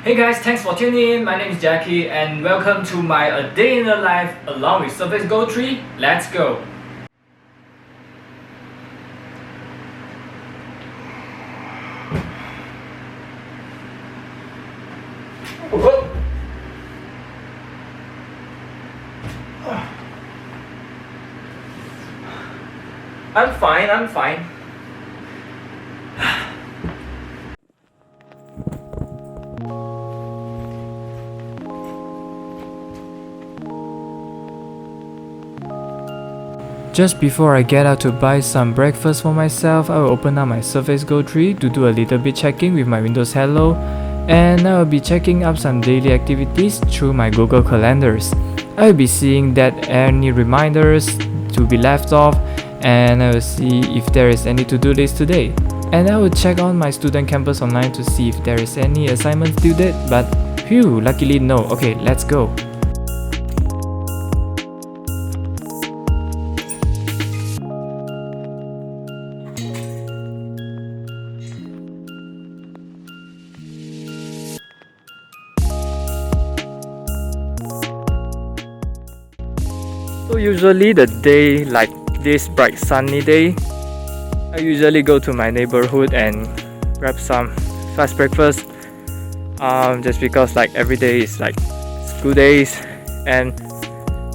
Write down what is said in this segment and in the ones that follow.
Hey guys, thanks for tuning in. My name is Jackie and welcome to my A Day in the Life along with Surface Go 3. Let's go! I'm fine. Just before I get out to buy some breakfast for myself, I will open up my Surface Go 3 to do a little bit checking with my Windows Hello, and I will be checking up some daily activities through my Google Calendars. I will be seeing that any reminders to be left off, and I will see if there is any to-do list today. And I will check on my student campus online to see if there is any assignments due date, but phew, luckily no. Okay, let's go. So usually the day like this bright sunny day, I usually go to my neighborhood and grab some fast breakfast, just because like every day is like school days, and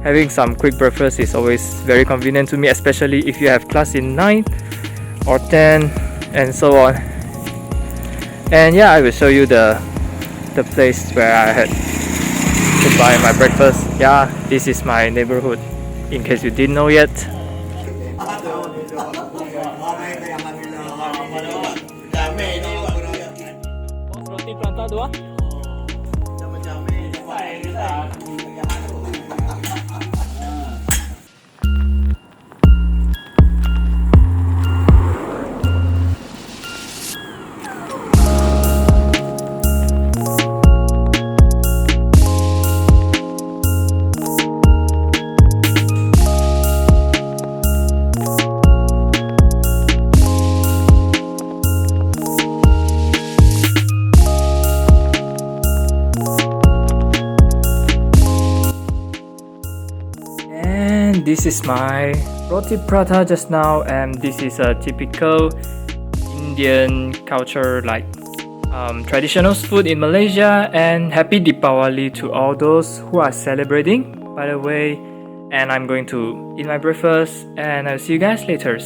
having some quick breakfast is always very convenient to me, especially if you have class in 9 or 10 and so on. And yeah, I will show you the place where I had to buy my breakfast. Yeah, this is my neighborhood, in case you didn't know yet. Roti prata dua. This is my roti prata just now, and this is a typical Indian culture, like traditional food in Malaysia. And happy Deepawali to all those who are celebrating, by the way. And I'm going to eat my breakfast, and I'll see you guys later.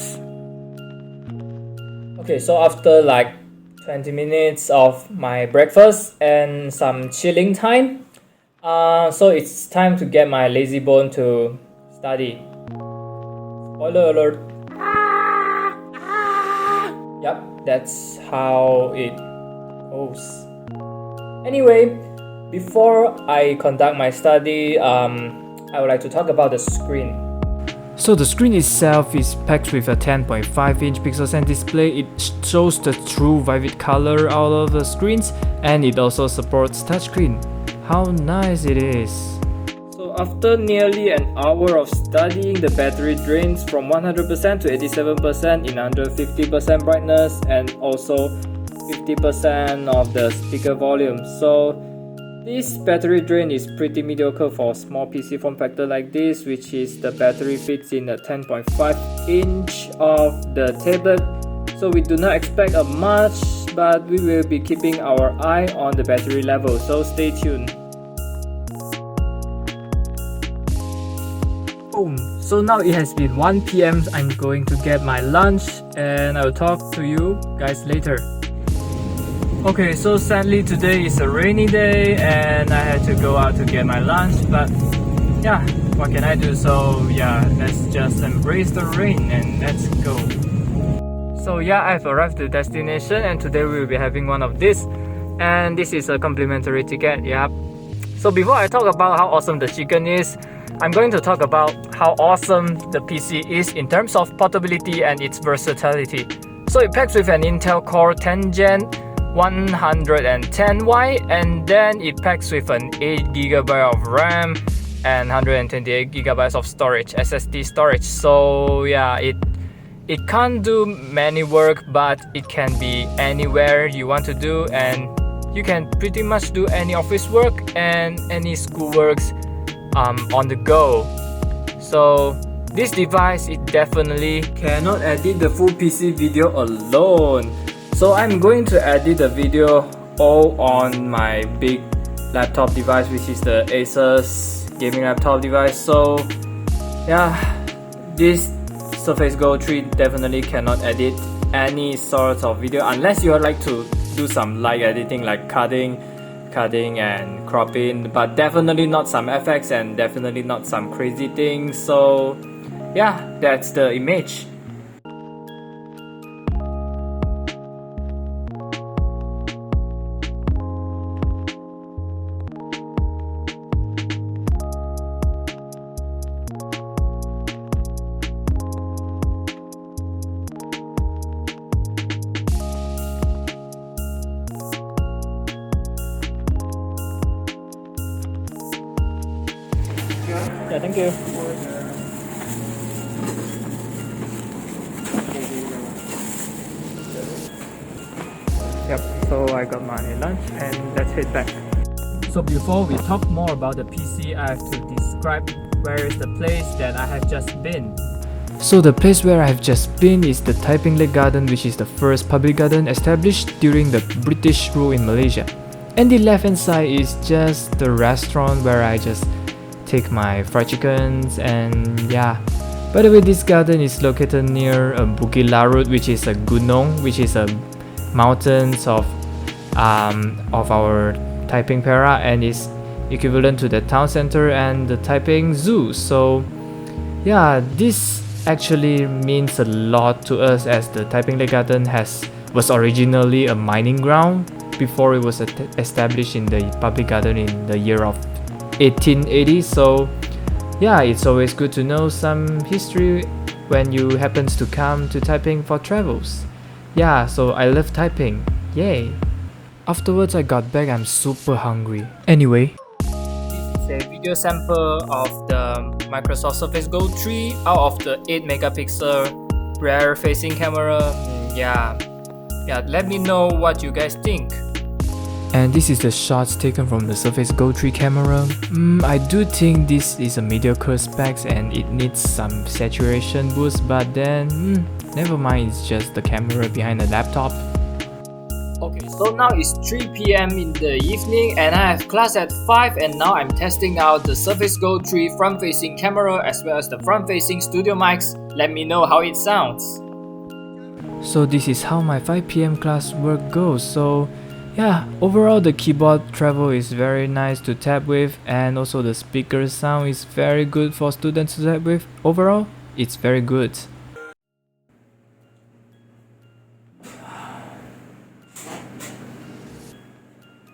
Okay, so after like 20 minutes of my breakfast and some chilling time, so it's time to get my lazy bone to study. Spoiler alert. Yep, that's how it goes. Anyway, before I conduct my study, I would like to talk about the screen. So the screen itself is packed with a 10.5-inch pixels and display. It shows the true vivid color out of the screens, and it also supports touchscreen. How nice it is! After nearly an hour of studying, the battery drains from 100% to 87% in under 50% brightness, and also 50% of the speaker volume. So this battery drain is pretty mediocre for a small PC form factor like this, which is the battery fits in a 10.5-inch of the tablet. So we do not expect a much, but we will be keeping our eye on the battery level, so stay tuned. Boom. So now it has been 1 PM. I'm going to get my lunch, and I'll talk to you guys later. Okay, so sadly today is a rainy day and I had to go out to get my lunch, but yeah, what can I do? So yeah, let's just embrace the rain and let's go. So yeah, I've arrived to the destination, and today we will be having one of this, and this is a complimentary ticket. Yep. So before I talk about how awesome the chicken is, I'm going to talk about how awesome the PC is in terms of portability and its versatility. So it packs with an Intel Core 10 Gen 110Y, and then it packs with an 8GB of RAM and 128GB of storage, SSD storage. So yeah, it can't do many work, but it can be anywhere you want to do, and you can pretty much do any office work and any school works on the go. So this device, it definitely cannot edit the full PC video alone. So I'm going to edit the video all on my big laptop device, which is the Asus gaming laptop device. So yeah, this Surface Go 3 definitely cannot edit any sort of video unless you would like to do some light editing like cutting and cropping, but definitely not some effects and definitely not some crazy things. So yeah, that's the image. Yeah, thank you. Yep, so I got my lunch and let's head back. So before we talk more about the PC, I have to describe where is the place that I have just been. So the place where I have just been is the Taiping Lake Garden, which is the first public garden established during the British rule in Malaysia. And the left hand side is just the restaurant where I just take my fried chickens. And yeah, by the way, this garden is located near Bukit Larut, which is a gunung, which is a mountains of our Taiping Perak, and is equivalent to the town center and the Taiping Zoo. So yeah, this actually means a lot to us, as the Taiping Lake Garden was originally a mining ground before it was established in the public garden in the year of 1880. So yeah, it's always good to know some history when you happens to come to Taiping for travels. Yeah, so I love Taiping. Yay! Afterwards I got back, I'm super hungry. Anyway, this is a video sample of the Microsoft Surface Go 3 out of the 8 megapixel rear facing camera. Yeah, let me know what you guys think. And this is the shots taken from the Surface Go 3 camera. I do think this is a mediocre specs and it needs some saturation boost, but then never mind, it's just the camera behind the laptop. Okay, so now it's 3 PM in the evening and I have class at 5, and now I'm testing out the Surface Go 3 front-facing camera as well as the front-facing studio mics. Let me know how it sounds. So this is how my 5 PM class work goes. So yeah, overall the keyboard travel is very nice to tap with, and also the speaker sound is very good for students to tap with. Overall, it's very good.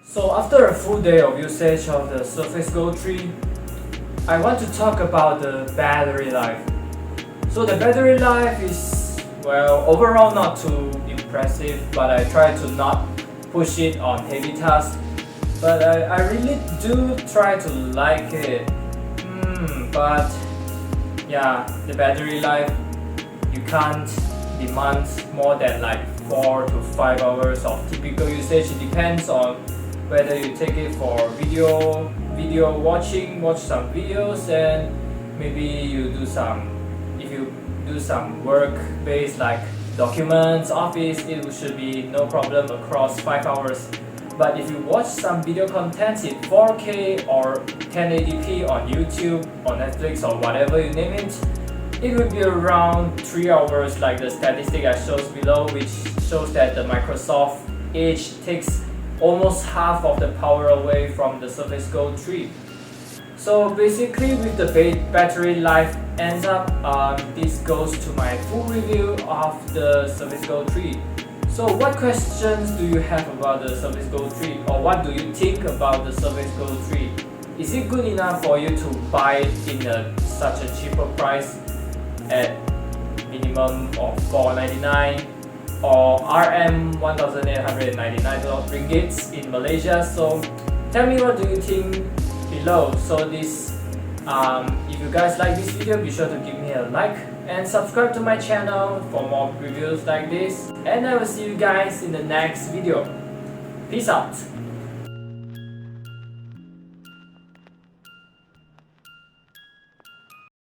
So after a full day of usage of the Surface Go 3, I want to talk about the battery life. So the battery life is, well, overall not too impressive, but I try to not push it on heavy tasks. But I really do try to like it. But yeah, the battery life, you can't demand more than like 4 to 5 hours of typical usage. It depends on whether you take it for video watch some videos, and maybe you do some, if you do some work based like documents, office, it should be no problem across 5 hours. But if you watch some video content in 4K or 1080p on YouTube or Netflix or whatever you name it, it will be around 3 hours, like the statistic I shows below, which shows that the Microsoft Edge takes almost half of the power away from the Surface Go 3. So basically, with the battery life ends up, this goes to my full review of the Surface Go 3. So what questions do you have about the Surface Go 3, or what do you think about the Surface Go 3? Is it good enough for you to buy it in such a cheaper price at minimum of $499 or RM1,899 ringgits in Malaysia? So tell me what do you think below. So this, if you guys like this video, be sure to give me a like and subscribe to my channel for more reviews like this, and I will see you guys in the next video. Peace out.